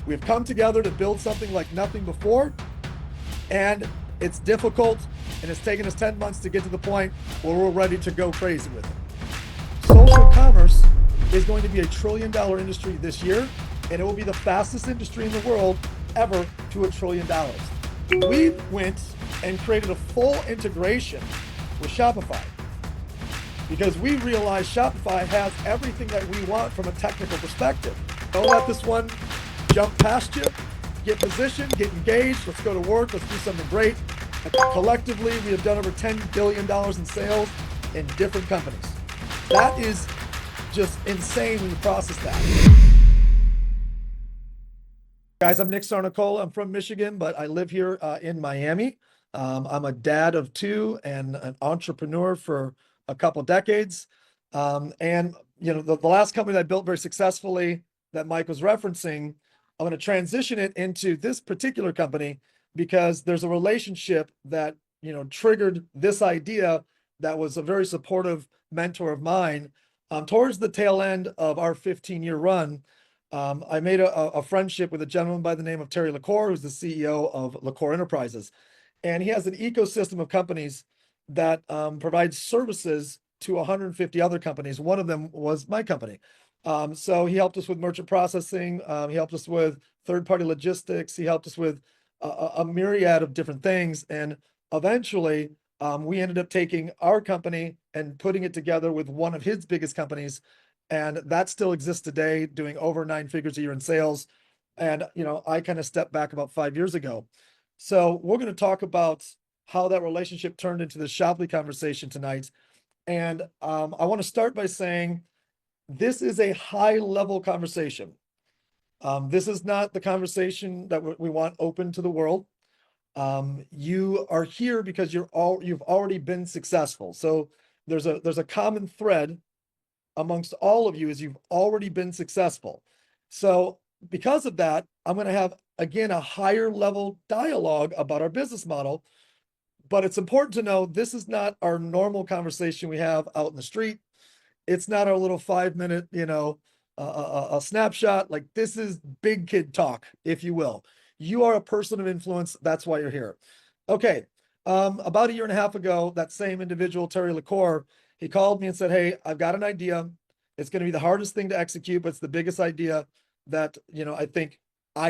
We've come together to build something like nothing before, and it's difficult, and it's taken us 10 months to get to the point where we're ready to go crazy with it. Social commerce is going to be $1 trillion industry this year, and it will be the fastest industry in the world ever to $1 trillion. We went and created a full integration with Shopify because we realized Shopify has everything that we want from a technical perspective. Don't let this one jump past you. Get positioned, get engaged. Let's go to work. Let's do something great. And collectively, we have done over $10 billion in sales in different companies. That is just insane when you process that. Guys, I'm Nick Sarnicola. I'm from Michigan, but I live here in Miami. I'm a dad of two and an entrepreneur for a couple decades. And you know, the last company that I built very successfully that Mike was referencing, I'm going to transition it into this particular company because there's a relationship that, you know, triggered this idea that was a very supportive mentor of mine. Towards the tail end of our 15-year run, I made a friendship with a gentleman by the name of Terry LaCour, who's the CEO of LaCour Enterprises. And he has an ecosystem of companies that provide services to 150 other companies. One of them was my company. So he helped us with merchant processing. He helped us with third-party logistics. He helped us with a myriad of different things. And eventually, we ended up taking our company and putting it together with one of his biggest companies. And that still exists today, doing over 9 figures a year in sales. And, you know, I kind of stepped back about 5 years ago. So we're going to talk about how that relationship turned into the Shoply conversation tonight. And I want to start by saying this is a high-level conversation. This is not the conversation that we want open to the world. You are here because you've already been successful. So there's a common thread amongst all of you is you've already been successful. So because of that, I'm going to have, again, a higher level dialogue about our business model. But it's important to know this is not our normal conversation we have out in the street. It's not our little 5-minute, you know, a snapshot. Like, this is big kid talk, if you will. You are a person of influence. That's why you're here. Okay. About a year and a half ago, that same individual, Terry LaCour, he called me and said, "Hey, I've got an idea. It's going to be the hardest thing to execute, but it's the biggest idea that, you know, I think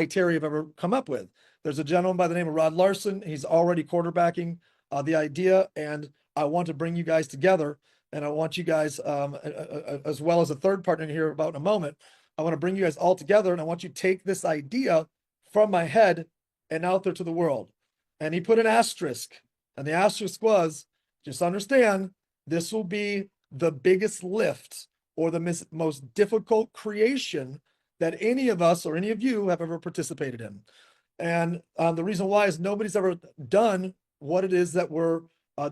Terry, have ever come up with." There's a gentleman by the name of Rod Larson. He's already quarterbacking the idea, and I want to bring you guys together. And I want you guys, as well as a third partner here about in a moment, I want to bring you guys all together, and I want you to take this idea from my head and out there to the world. And he put an asterisk, and the asterisk was, just understand, this will be the biggest lift or the most difficult creation that any of us or any of you have ever participated in. And the reason why is nobody's ever done what it is that we're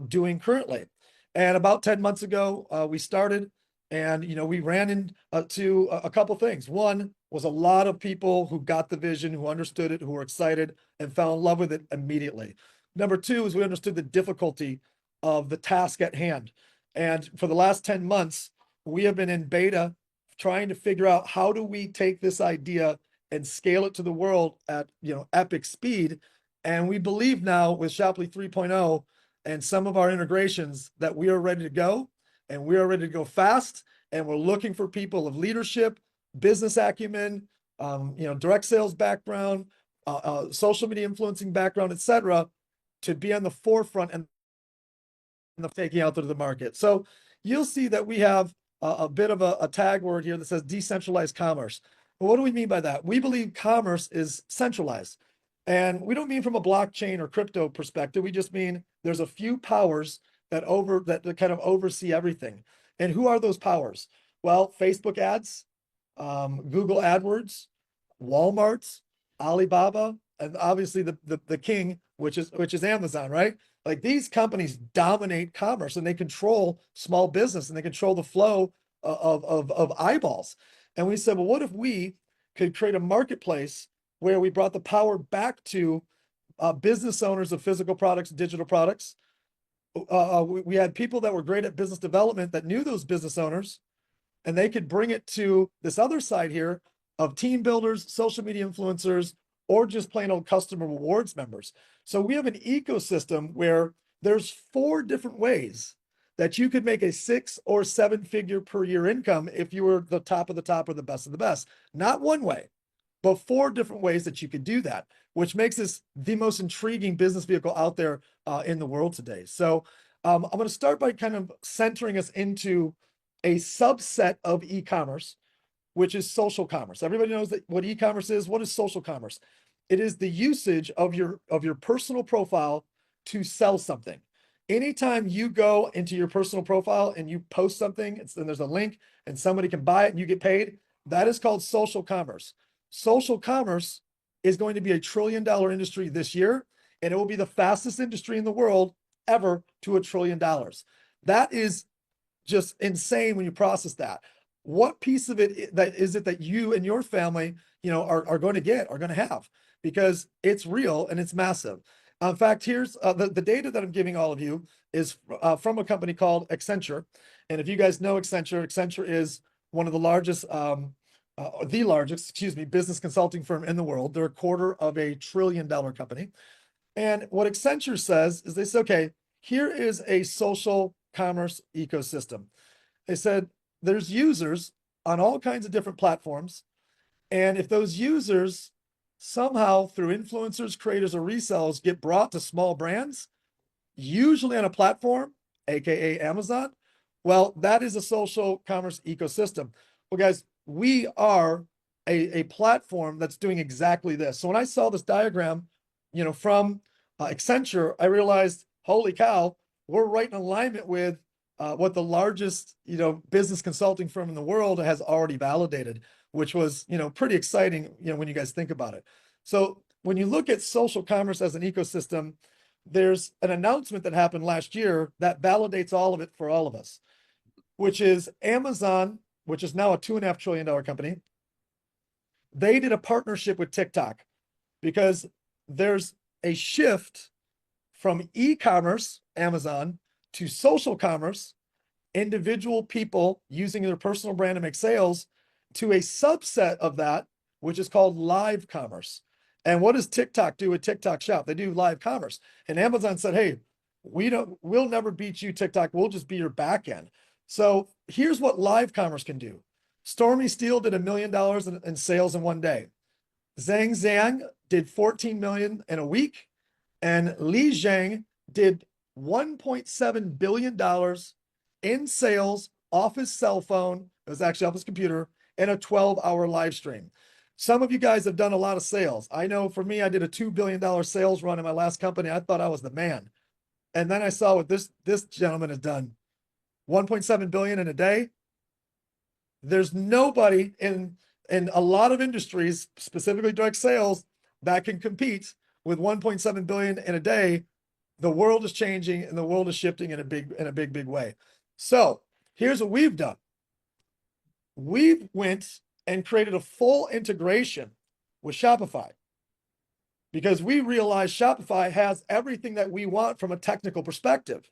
doing currently. And about 10 months ago, we started, and, you know, we ran into a couple things. One was a lot of people who got the vision, who understood it, who were excited and fell in love with it immediately. Number two is we understood the difficulty of the task at hand. And for the last 10 months, we have been in beta trying to figure out how do we take this idea and scale it to the world at, you know, epic speed. And we believe now with Shoply 3.0 and some of our integrations that we are ready to go, and we are ready to go fast. And we're looking for people of leadership, business acumen, you know, direct sales background, social media influencing background, etc., to be on the forefront and the taking out to the market. So you'll see that we have a bit of a tag word here that says decentralized commerce. Well, what do we mean by that? We believe commerce is centralized. And we don't mean from a blockchain or crypto perspective. We just mean there's a few powers that kind of oversee everything. And who are those powers? Well, Facebook ads, Google AdWords, Walmart, Alibaba, and obviously the king, which is Amazon, right? Like, these companies dominate commerce, and they control small business, and they control the flow of eyeballs. And we said, well, what if we could create a marketplace where we brought the power back to business owners of physical products, digital products. We had people that were great at business development that knew those business owners, and they could bring it to this other side here of team builders, social media influencers, or just plain old customer rewards members. So we have an ecosystem where there's 4 different ways that you could make a 6 or 7 figure per year income if you were the top of the top or the best of the best. Not one way, but 4 different ways that you could do that, which makes this the most intriguing business vehicle out there in the world today. So I'm going to start by kind of centering us into a subset of e-commerce, which is social commerce. Everybody knows that what e-commerce is. What is social commerce? It is the usage of your personal profile to sell something. Anytime you go into your personal profile and you post something, and there's a link and somebody can buy it and you get paid, that is called social commerce. Social commerce is going to be a $1 trillion industry this year, and it will be the fastest industry in the world ever to $1 trillion. That is just insane when you process that. What piece of it that is it that you and your family, are going to get, are going to have, because it's real and it's massive. In fact, here's the data that I'm giving all of you is from a company called Accenture. And if you guys know Accenture, Accenture is one of the largest, business consulting firm in the world. They're a $250 billion company. And what Accenture says is they say, okay, here is a social commerce ecosystem. They said there's users on all kinds of different platforms. And if those users somehow through influencers, creators, or resellers get brought to small brands, usually on a platform, AKA Amazon, well, that is a social commerce ecosystem. Well, guys, we are a platform that's doing exactly this. So when I saw this diagram, from Accenture, I realized, holy cow, we're right in alignment with what the largest, business consulting firm in the world has already validated, which was, pretty exciting, when you guys think about it. So when you look at social commerce as an ecosystem, there's an announcement that happened last year that validates all of it for all of us, which is Amazon, which is now a $2.5 trillion company. They did a partnership with TikTok because there's a shift from e-commerce, Amazon, to social commerce, individual people using their personal brand to make sales, to a subset of that, which is called live commerce. And what does TikTok do with TikTok Shop? They do live commerce. And Amazon said, hey, we'll never beat you, TikTok. We'll just be your back end. So here's what live commerce can do. Stormy Steele did $1 million in sales in one day. Zhang Zhang did 14 million in a week. And Li Zhang did $1.7 billion in sales off his cell phone. It was actually off his computer in a 12-hour live stream. Some of you guys have done a lot of sales. I know for me, I did a $2 billion sales run in my last company. I thought I was the man. And then I saw what this gentleman has done. 1.7 billion in a day. There's nobody in a lot of industries, specifically direct sales, that can compete with 1.7 billion in a day. The world is changing and the world is shifting in a big way. So here's what we've done. We've went and created a full integration with Shopify because we realized Shopify has everything that we want from a technical perspective.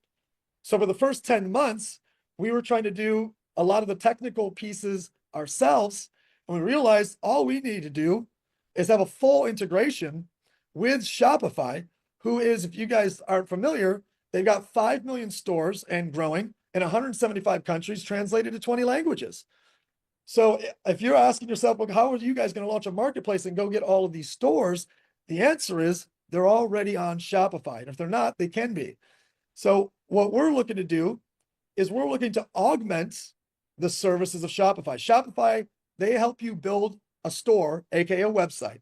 So for the first 10 months, we were trying to do a lot of the technical pieces ourselves. And we realized all we need to do is have a full integration with Shopify, who is, if you guys aren't familiar, they've got 5 million stores and growing in 175 countries, translated to 20 languages. So if you're asking yourself, well, how are you guys going to launch a marketplace and go get all of these stores? The answer is they're already on Shopify. And if they're not, they can be. So what we're looking to do is we're looking to augment the services of Shopify. Shopify, they help you build a store, aka a website.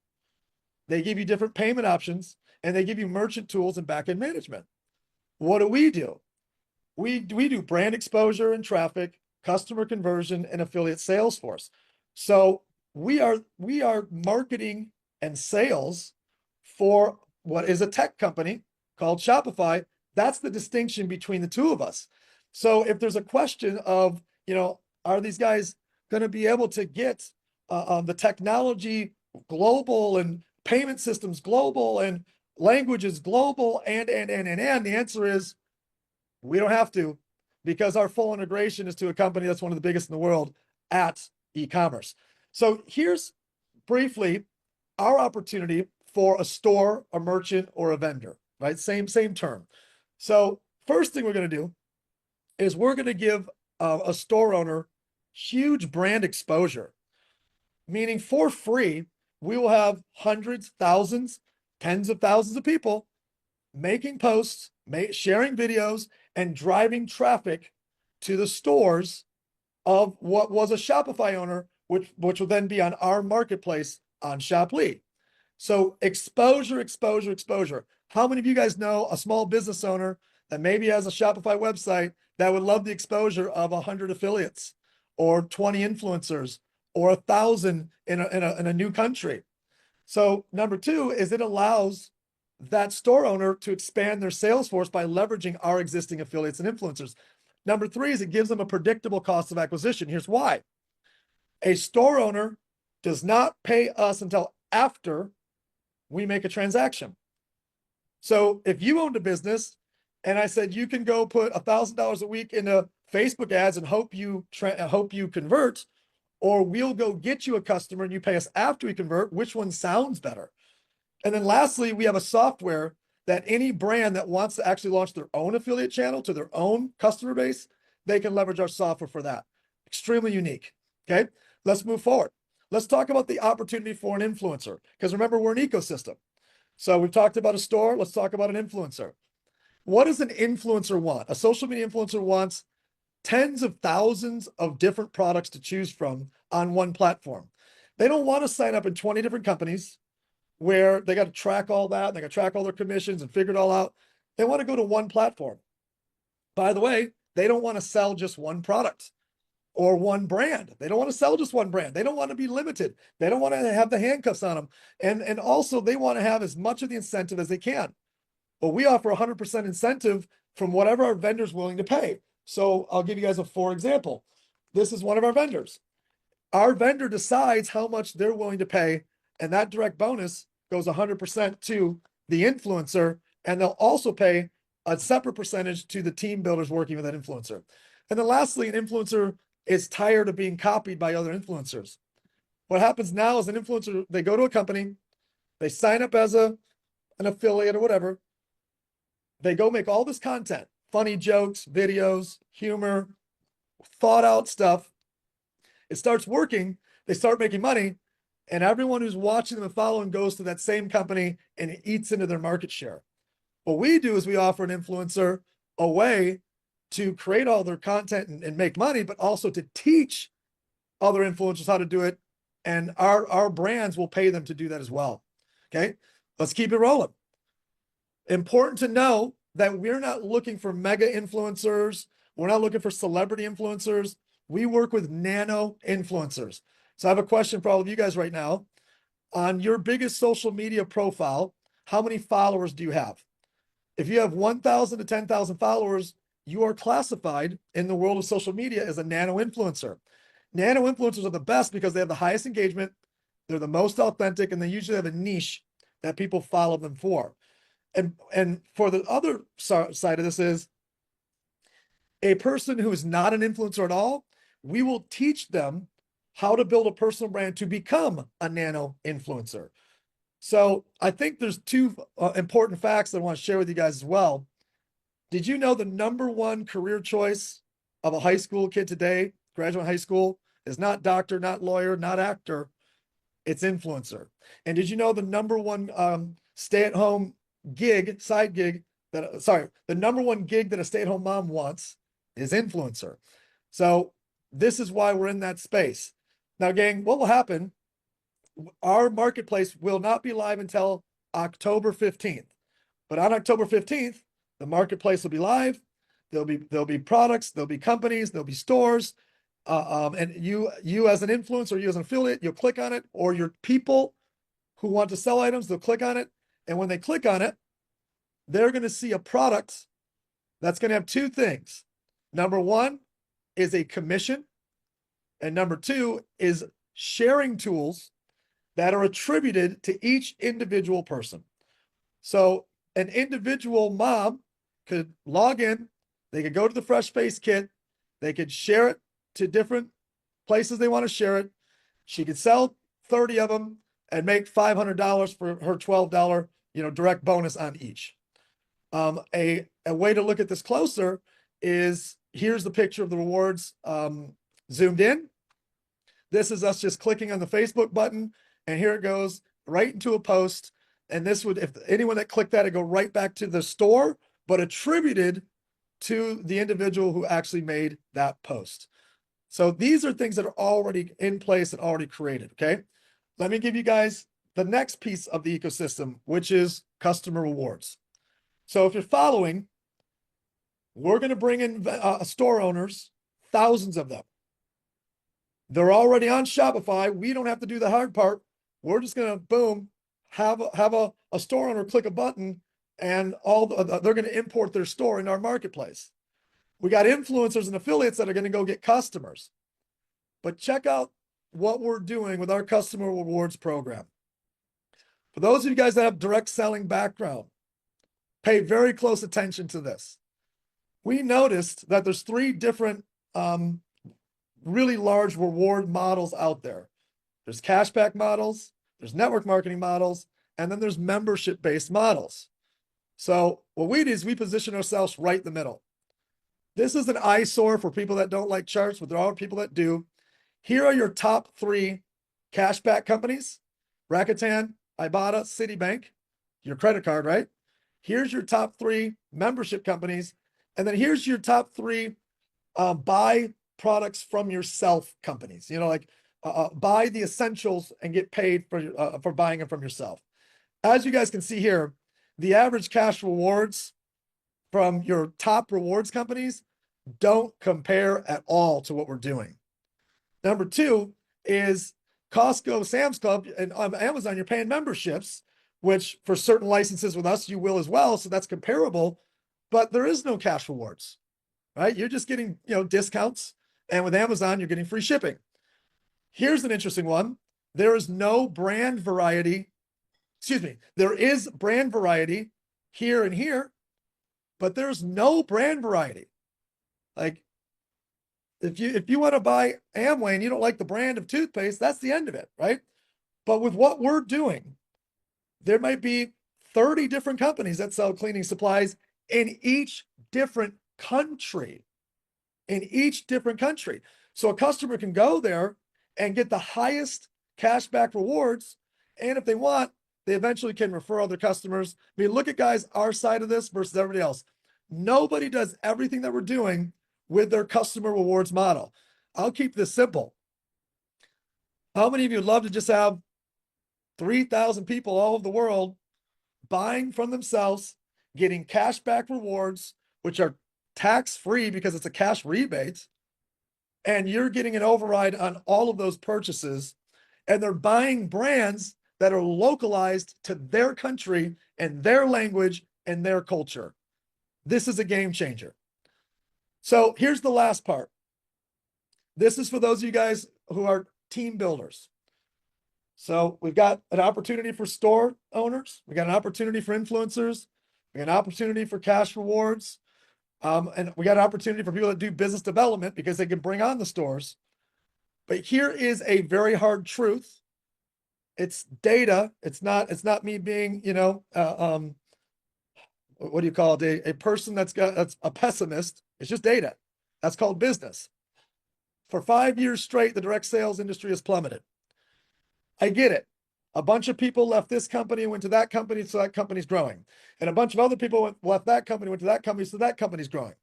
They give you different payment options, and they give you merchant tools and backend management. What do? We do brand exposure and traffic, customer conversion, and affiliate sales force. So we are marketing and sales for what is a tech company called Shopify. That's the distinction between the two of us. So if there's a question of, are these guys going to be able to get the technology global and payment systems global and languages global and the answer is we don't have to, because our full integration is to a company that's one of the biggest in the world at e-commerce. So here's briefly our opportunity for a store, a merchant, or a vendor, right? Same term. So first thing we're going to do is we're going to give a store owner huge brand exposure, meaning for free, we will have hundreds, thousands, tens of thousands of people making posts, sharing videos, and driving traffic to the stores of what was a Shopify owner, which will then be on our marketplace on Shoplee. So exposure, exposure, exposure. How many of you guys know a small business owner that maybe has a Shopify website that would love the exposure of 100 affiliates or 20 influencers or 1,000 in a new country? So number two is it allows that store owner to expand their sales force by leveraging our existing affiliates and influencers. Number three is it gives them a predictable cost of acquisition. Here's why. A store owner does not pay us until after we make a transaction. So if you owned a business and I said you can go put $1,000 a week into Facebook ads and hope you convert, or we'll go get you a customer and you pay us after we convert, which one sounds better? And then lastly, we have a software that any brand that wants to actually launch their own affiliate channel to their own customer base, they can leverage our software for that. Extremely unique. Okay, let's move forward. Let's talk about the opportunity for an influencer, because remember, we're an ecosystem. So we've talked about a store. Let's talk about an influencer. What does an influencer want? A social media influencer wants tens of thousands of different products to choose from on one platform. They don't want to sign up in 20 different companies where they got to track all that, they got to track all their commissions and figure it all out. They want to go to one platform. By the way, they don't want to sell just one product or one brand. They don't want to sell just one brand. They don't want to be limited. They don't want to have the handcuffs on them. And also they want to have as much of the incentive as they can. But we offer 100% incentive from whatever our vendor's willing to pay. So I'll give you guys a for example. This is one of our vendors. Our vendor decides how much they're willing to pay, and that direct bonus goes 100% to the influencer, and they'll also pay a separate percentage to the team builders working with that influencer. And then lastly, an influencer is tired of being copied by other influencers. What happens now is an influencer, they go to a company, they sign up as an affiliate or whatever, they go make all this content, funny jokes, videos, humor, thought out stuff. It starts working, they start making money, and everyone who's watching them and following goes to that same company and it eats into their market share. What we do is we offer an influencer a way to create all their content and make money, but also to teach other influencers how to do it. And our brands will pay them to do that as well. Okay, let's keep it rolling. Important to know that we're not looking for mega influencers. We're not looking for celebrity influencers. We work with nano influencers. So I have a question for all of you guys right now. On your biggest social media profile, how many followers do you have? If you have 1,000 to 10,000 followers, you are classified in the world of social media as a nano influencer. Nano influencers are the best because they have the highest engagement, they're the most authentic, and they usually have a niche that people follow them for. And for the other side of this is a person who is not an influencer at all, we will teach them how to build a personal brand to become a nano influencer. So I think there's two important facts that I want to share with you guys as well. Did you know the #1 career choice of a high school kid today, graduate high school, is not doctor, not lawyer, not actor, it's influencer? And did you know the #1 stay-at-home gig, side gig, the #1 gig that a stay-at-home mom wants is influencer? So this is why we're in that space. Now, gang, what will happen? Our marketplace will not be live until October 15th. But on October 15th, the marketplace will be live. There'll be products, there'll be companies, there'll be stores. And you as an influencer, you as an affiliate, you'll click on it, or your people who want to sell items, they'll click on it. And when they click on it, they're going to see a product that's going to have two things. #1 is a commission. And #2 is sharing tools that are attributed to each individual person. So an individual mom could log in, they could go to the Fresh Face Kit, they could share it to different places they want to share it. She could sell 30 of them and make $500 for her $12, direct bonus on each. A way to look at this closer is here's the picture of the rewards zoomed in. This is us just clicking on the Facebook button, and here it goes right into a post. And this would, if anyone that clicked that, it'd go right back to the store, but attributed to the individual who actually made that post. So these are things that are already in place and already created, okay? Let me give you guys the next piece of the ecosystem, which is customer rewards. So if you're following, we're going to bring in store owners, thousands of them. They're already on Shopify. We don't have to do the hard part. We're just going to, boom, have a store owner click a button, and they're going to import their store in our marketplace. We got influencers and affiliates that are going to go get customers. But check out what we're doing with our customer rewards program. For those of you guys that have direct selling background, pay very close attention to this. We noticed that there's 3 different really large reward models out there. There's cashback models, there's network marketing models, and then there's membership-based models. So what we do is we position ourselves right in the middle. This is an eyesore for people that don't like charts, but there are people that do. Here are your top 3 cashback companies: Rakuten, Ibotta, Citibank, your credit card, right? Here's your top 3 membership companies. And then here's your top 3 buy products from yourself companies. Like buy the essentials and get paid for buying them from yourself. As you guys can see here, the average cash rewards from your top rewards companies don't compare at all to what we're doing. Number 2 is Costco, Sam's Club, and on Amazon, you're paying memberships, which for certain licenses with us, you will as well. So that's comparable, but there is no cash rewards, right? You're just getting, discounts. And with Amazon, you're getting free shipping. Here's an interesting one. There is no brand variety. Excuse me. There is brand variety here and here, but there's no brand variety. Like if you want to buy Amway and you don't like the brand of toothpaste, that's the end of it, right? But with what we're doing, there might be 30 different companies that sell cleaning supplies in each different country. So a customer can go there and get the highest cashback rewards. And if they want, they eventually can refer other customers. I mean, look at guys, our side of this versus everybody else. Nobody does everything that we're doing with their customer rewards model. I'll keep this simple. How many of you would love to just have 3,000 people all over the world buying from themselves, getting cashback rewards, which are tax-free because it's a cash rebate, and you're getting an override on all of those purchases, and they're buying brands that are localized to their country and their language and their culture? This is a game changer. So here's the last part. This is for those of you guys who are team builders. So we've got an opportunity for store owners. We got an opportunity for influencers. We got an opportunity for cash rewards. And we got an opportunity for people that do business development because they can bring on the stores. But here is a very hard truth. It's data. It's not me being, what do you call it? A person that's a pessimist. It's just data. That's called business. For 5 years straight, the direct sales industry has plummeted. I get it. A bunch of people left this company, went to that company, so that company's growing. And a bunch of other people left that company, went to that company, so that company's growing.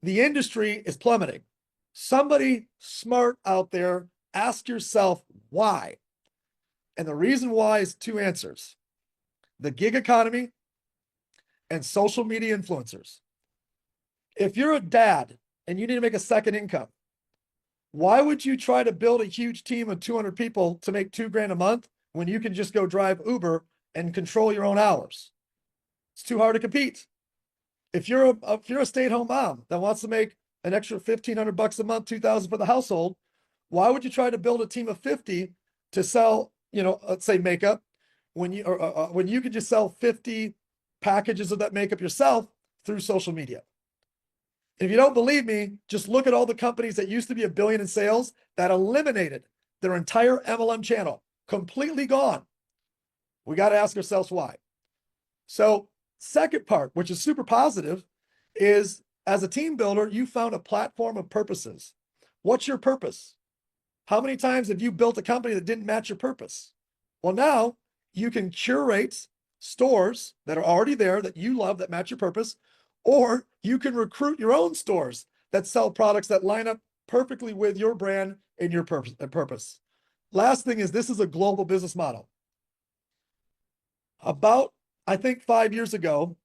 The industry is plummeting. Somebody smart out there, ask yourself why. And the reason why is 2 answers: the gig economy and social media influencers. If you're a dad and you need to make a second income, why would you try to build a huge team of 200 people to make $2,000 a month when you can just go drive Uber and control your own hours? It's too hard to compete. If you're a stay-at-home mom that wants to make an extra $1,500 a month, $2,000 for the household, why would you try to build a team of 50 to sell, let's say makeup, when you could just sell 50 packages of that makeup yourself through social media? If you don't believe me, just look at all the companies that used to be $1 billion in sales that eliminated their entire MLM channel, completely gone. We got to ask ourselves why. So, second part, which is super positive, is as a team builder, you found a platform of purposes. What's your purpose? How many times have you built a company that didn't match your purpose? Well, now you can curate stores that are already there that you love that match your purpose, or you can recruit your own stores that sell products that line up perfectly with your brand and your purpose. Last thing is, this is a global business model. About, I think, 5 years ago,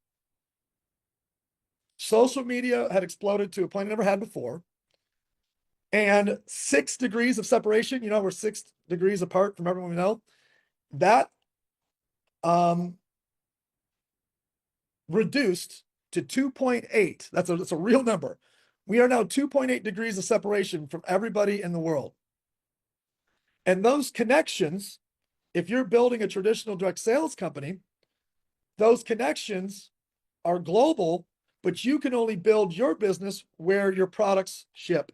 social media had exploded to a point it never had before. And 6 degrees of separation, we're 6 degrees apart from everyone we know. That reduced to 2.8. That's a real number. We are now 2.8 degrees of separation from everybody in the world. And those connections, if you're building a traditional direct sales company, those connections are global, but you can only build your business where your products ship.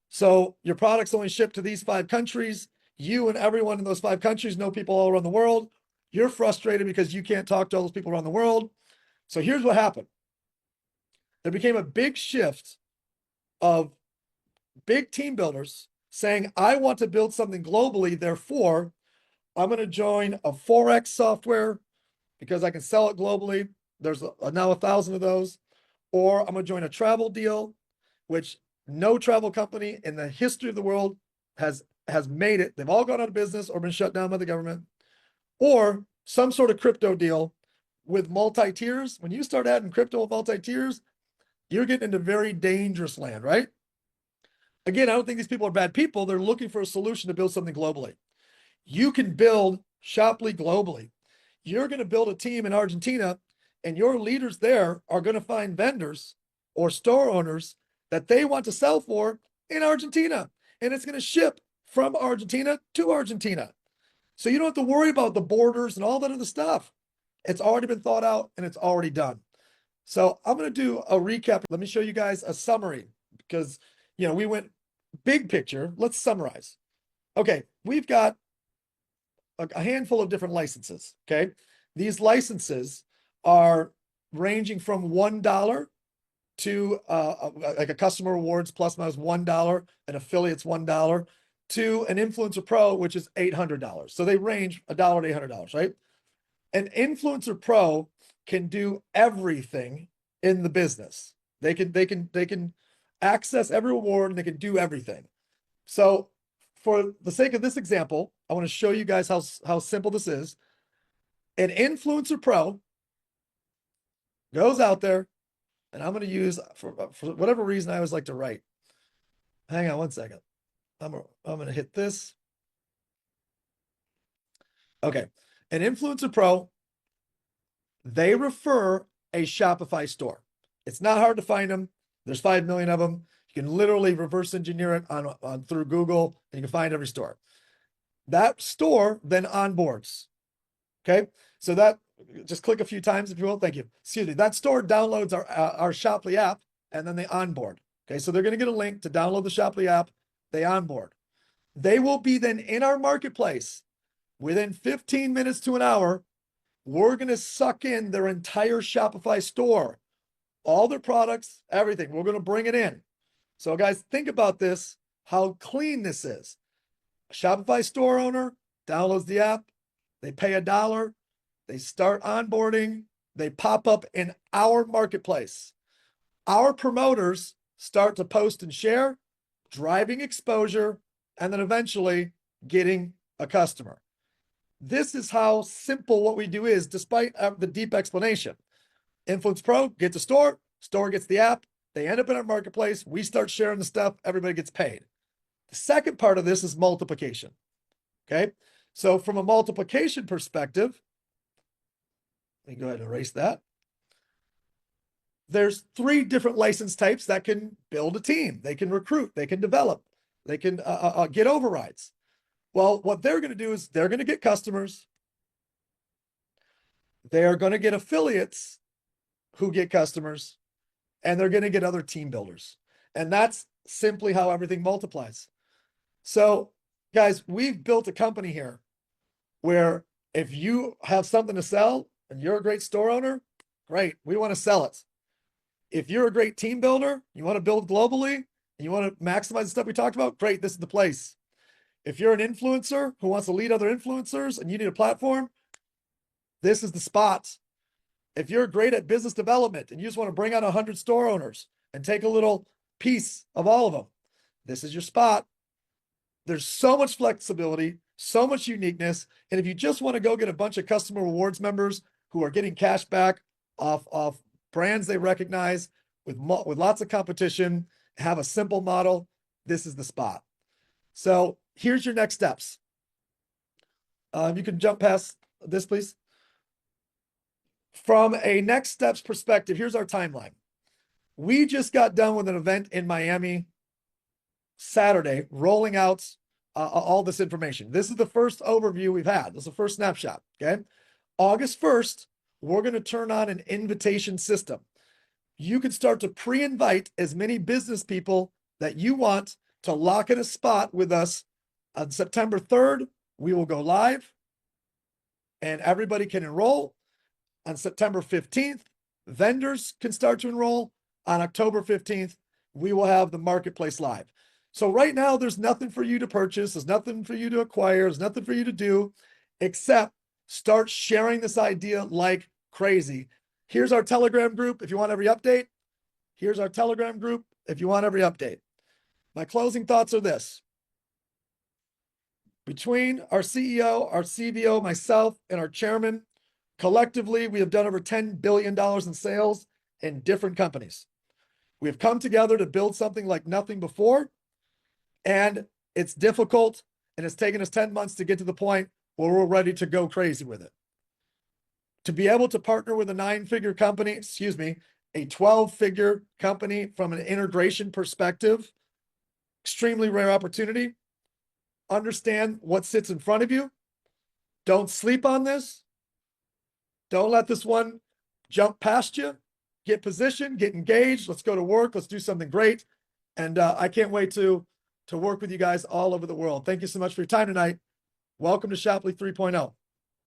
So your products only ship to these 5 countries. You and everyone in those 5 countries know people all around the world. You're frustrated because you can't talk to all those people around the world. So here's what happened. There became a big shift of big team builders saying, I want to build something globally. Therefore, I'm going to join a Forex software because I can sell it globally. There's now 1,000 of those. Or I'm going to join a travel deal, which no travel company in the history of the world has made it. They've all gone out of business or been shut down by the government. Or some sort of crypto deal with multi-tiers. When you start adding crypto with multi-tiers, you're getting into very dangerous land, right? Again, I don't think these people are bad people. They're looking for a solution to build something globally. You can build Shoply globally. You're going to build a team in Argentina, and your leaders there are going to find vendors or store owners that they want to sell for in Argentina. And it's going to ship from Argentina to Argentina. So you don't have to worry about the borders and all that other stuff. It's already been thought out and it's already done. So I'm going to do a recap. Let me show you guys a summary because, we went big picture. Let's summarize. Okay, we've got a handful of different licenses. Okay, these licenses are ranging from $1 to like a customer rewards plus minus $1, an affiliate's $1 to an influencer pro, which is $800. So they range $1 to $800, right? An influencer pro can do everything in the business. They can access every reward and they can do everything. So for the sake of this example, I want to show you guys how simple this is. An influencer pro goes out there, and I'm going to use, for whatever reason, I always like to write. Hang on one second. I'm going to hit this. Okay. An influencer pro, they refer a Shopify store. It's not hard to find them. There's 5 million of them. You can literally reverse engineer it on through Google, and you can find every store. That store then onboards. Okay. So that, just click a few times if you will. Thank you. Excuse me. That store downloads our Shoply app, and then they onboard. Okay. So they're going to get a link to download the Shoply app. They onboard. They will be then in our marketplace within 15 minutes to an hour. We're going to suck in their entire Shopify store, all their products, everything. We're going to bring it in. So guys, think about this, how clean this is. A Shopify store owner downloads the app. They pay $1. They start onboarding. They pop up in our marketplace. Our promoters start to post and share, driving exposure, and then eventually getting a customer. This is how simple what we do is, despite the deep explanation. Influence Pro gets a store gets the app, they end up in our marketplace, we start sharing the stuff, everybody gets paid. The second part of this is multiplication. Okay, so from a multiplication perspective, let me go ahead and erase that. There's 3 different license types that can build a team. They can recruit, they can develop, they can get overrides. Well, what they're going to do is they're going to get customers. They're going to get affiliates who get customers, and they're going to get other team builders. And that's simply how everything multiplies. So Guys, we've built a company here where if you have something to sell and you're a great store owner, great, we want to sell it. If you're a great team builder, you want to build globally, and you want to maximize the stuff we talked about, great, this is the place. If you're an influencer who wants to lead other influencers and you need a platform, this is the spot. If you're great at business development and you just want to bring on 100 store owners and take a little piece of all of them, this is your spot. There's so much flexibility, so much uniqueness. And if you just want to go get a bunch of customer rewards members who are getting cash back off brands they recognize with lots of competition, have a simple model, this is the spot. So here's your next steps. You can jump past this, please. From a next steps perspective, here's our timeline. We just got done with an event in Miami Saturday, rolling out all this information. This is the first overview we've had. This is the first snapshot, okay? August 1st, we're going to turn on an invitation system. You can start to pre-invite as many business people that you want to lock in a spot with us. On September 3rd, we will go live and everybody can enroll. On September 15th, vendors can start to enroll. On October 15th, we will have the marketplace live. So right now, there's nothing for you to purchase. There's nothing for you to acquire. There's nothing for you to do except start sharing this idea like crazy. Here's our Telegram group if you want every update. Here's our Telegram group if you want every update. My closing thoughts are this. Between our CEO, our CVO, myself, and our chairman, collectively, we have done over $10 billion in sales in different companies. We have come together to build something like nothing before, and it's difficult, and it's taken us 10 months to get to the point where we're ready to go crazy with it. To be able to partner with a 9-figure company, a 12-figure company from an integration perspective, extremely rare opportunity. Understand what sits in front of you. Don't sleep on this. Don't let this one jump past you. Get positioned, get engaged. Let's go to work. Let's do something great. And I can't wait to work with you guys all over the world. Thank you so much for your time tonight. Welcome to Shapley 3.0.